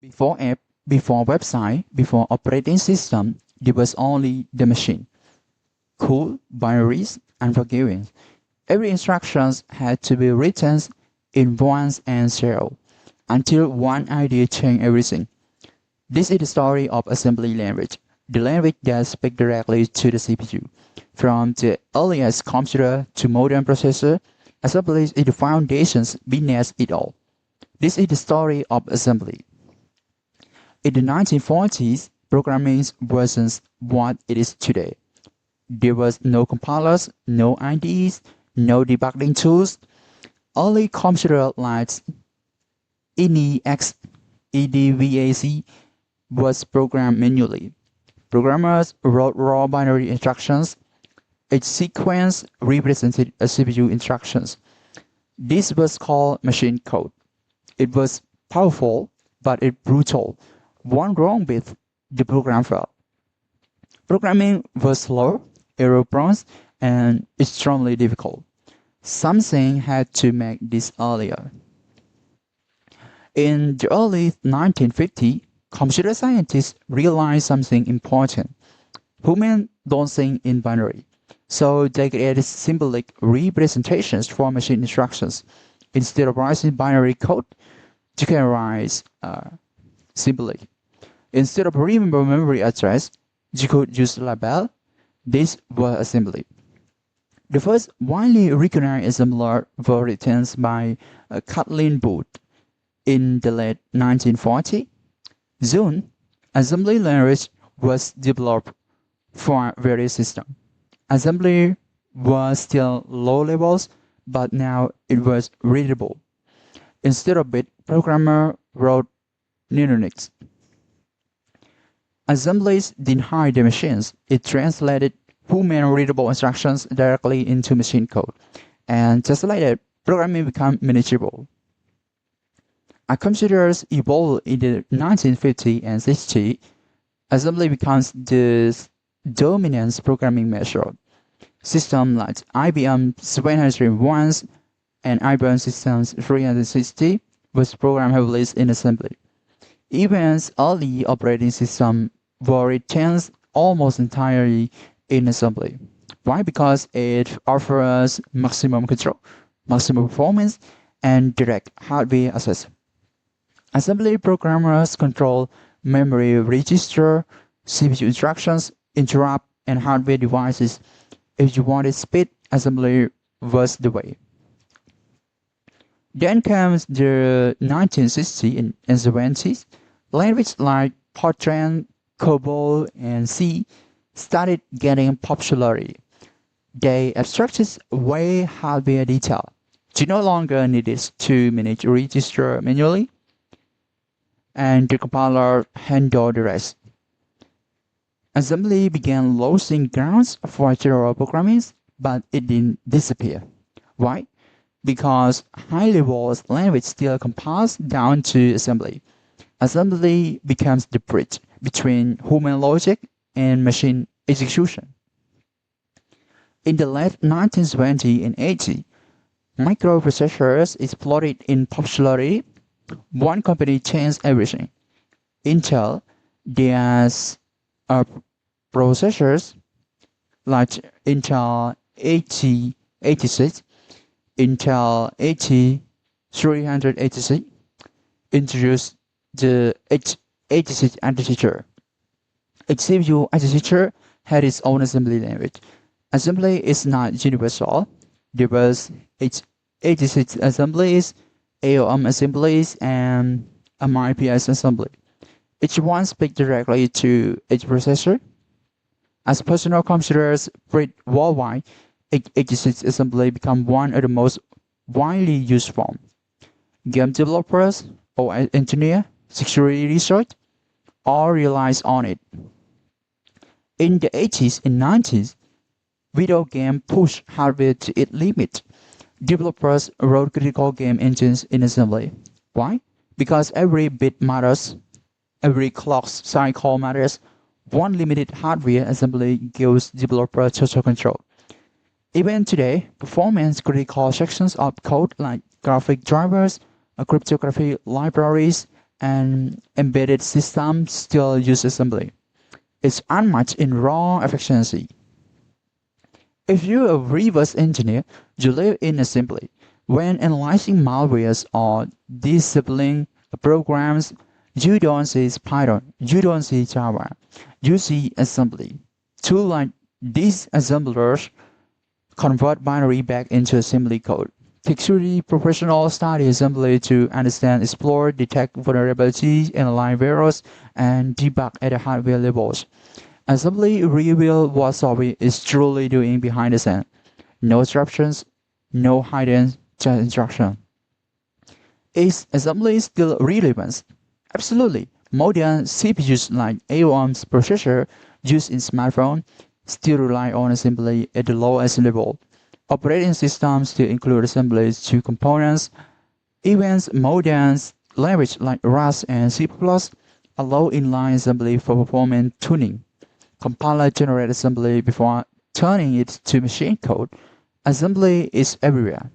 Before app, before website, before operating system, there was only the machine. Cool, binaries, unforgiving. Every instruction had to be written in ones and zero until one idea changed everything. This is the story of assembly language, the language that speaks directly to the CPU. From the earliest computer to modern processor, assembly is the foundations beneath it all. This is the story of assembly. In the 1940s, programming wasn't what it is today. There was no compilers, no IDEs, no debugging tools. Early computer like ENIAC, EDVAC was programmed manually. Programmers wrote raw binary instructions. Each sequence represented a CPU instructions. This was called machine code. It was powerful, but it brutal. One wrong bit, the program failed. Programming was slow, error-prone, and extremely difficult. Something had to make this earlier. In the early 1950s, computer scientists realized something important. Humans don't think in binary, so they created symbolic representations for machine instructions. Instead of writing binary code, you can write symbolic. Instead of remember memory address, you could use label. This was assembly. The first widely recognized assembler were written by Kathleen Booth in the late 1940s. Soon, assembly language was developed for various systems. Assembly was still low levels, but now it was readable. Instead of bit, programmer wrote mnemonics. Assemblies didn't hide the machines. It translated human-readable instructions directly into machine code. And just like that, programming became manageable. As computers evolved in the 1950s and 60s, assembly becomes the dominant programming method. Systems like IBM 701 and IBM Systems 360 was programmed heavily in assembly. Even early operating systems were written almost entirely in assembly. Why? Because it offers maximum control, maximum performance, and direct hardware access. Assembly programmers control memory register, CPU instructions, interrupt, and hardware devices. If you wanted speed, assembly was the way. Then comes the 1960s and 70s. Languages like Fortran, COBOL, and C started getting popularity. They abstracted away hardware detail. You no longer needed to manage register manually, and the compiler handled the rest. Assembly began losing grounds for general programming, but it didn't disappear. Why? Because high-level language still compiles down to assembly. Assembly becomes the bridge between human logic and machine execution. In the late 1970s and 80s, microprocessors exploded in popularity. One company changed everything. Intel, there's processors like Intel 8086, Intel 8386 introduced the x86 architecture. Each CPU architecture had its own assembly language. Assembly is not universal. There was x86 assemblies, AOM assemblies, and MIPS assembly. Each one speaks directly to each processor. As personal computers spread worldwide, x86 assembly became one of the most widely used forms. Game developers, OS engineers, security research all relies on it. In the 80s and 90s, video game pushed hardware to its limit. Developers wrote critical game engines in assembly. Why? Because every bit matters, every clock cycle matters. One limited hardware assembly gives developers total control. Even today, performance-critical sections of code like graphic drivers, cryptography libraries, and embedded systems still use assembly. It's unmatched in raw efficiency. If you're a reverse engineer, you live in assembly. When analyzing malwares or disabling programs, you don't see Python, you don't see Java, you see assembly. Tools like disassemblers convert binary back into assembly code. Security professionals study assembly to understand, explore, detect vulnerabilities, analyze errors, and debug at the hardware levels. Assembly reveals what software is truly doing behind the scene. No disruptions, no hidden just instruction. Is assembly still relevant? Absolutely. Modern CPUs like A1's processor used in smartphones still rely on assembly at the lowest level. Operating systems still include assemblies to components. Even modern languages like Rust and C++ allow inline assembly for performance tuning. Compiler generate assembly before turning it to machine code. Assembly is everywhere.